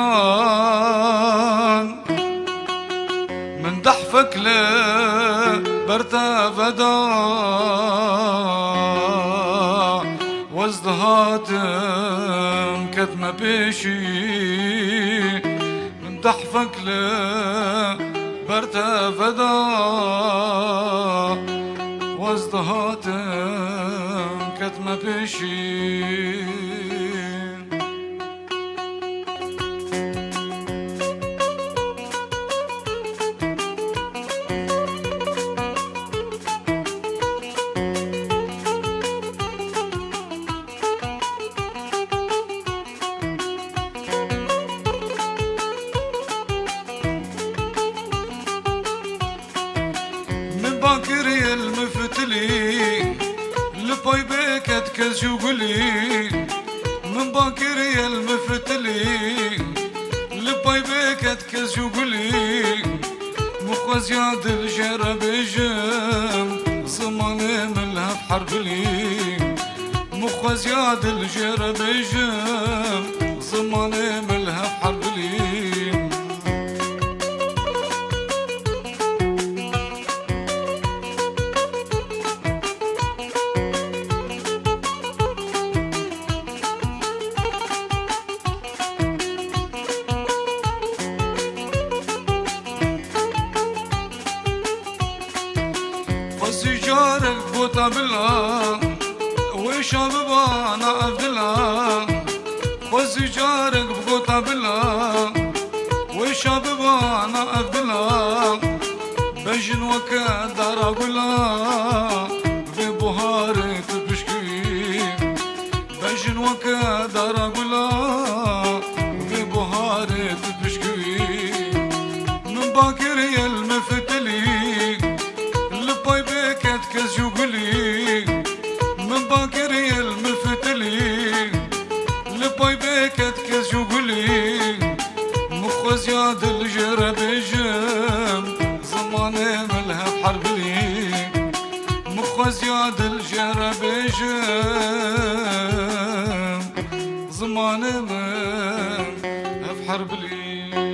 فدان من دحفك لبرتا فدا وازدهاتم كتم بيشي من دحفك لبرتا فدا وازدهاتم كتم بيشي باكري المفتلي لباي بيكت كزوغلي من باكري المفتلي لباي بيكت كزوغلي مخوزياد الجرب جم زماني ملها بحربلي مخوزياد الجرب جم زماني ملها بحربلي سجارك بوتا بالله وشاببا انا عبدالله وسجارك بوتا بالله وشاببا انا عبدالله بجن وكدار اقولها ببهارة بشكي بجن وكدار اقولها ببهارة بشكي من باكر يا المفتلي كزوغلي من باكري المفتلي لباي بيكت كزوغلي مخوزياد الجرب جم زماني ملها بحربلي مخوزياد الجرب جم زماني ملها بحربلي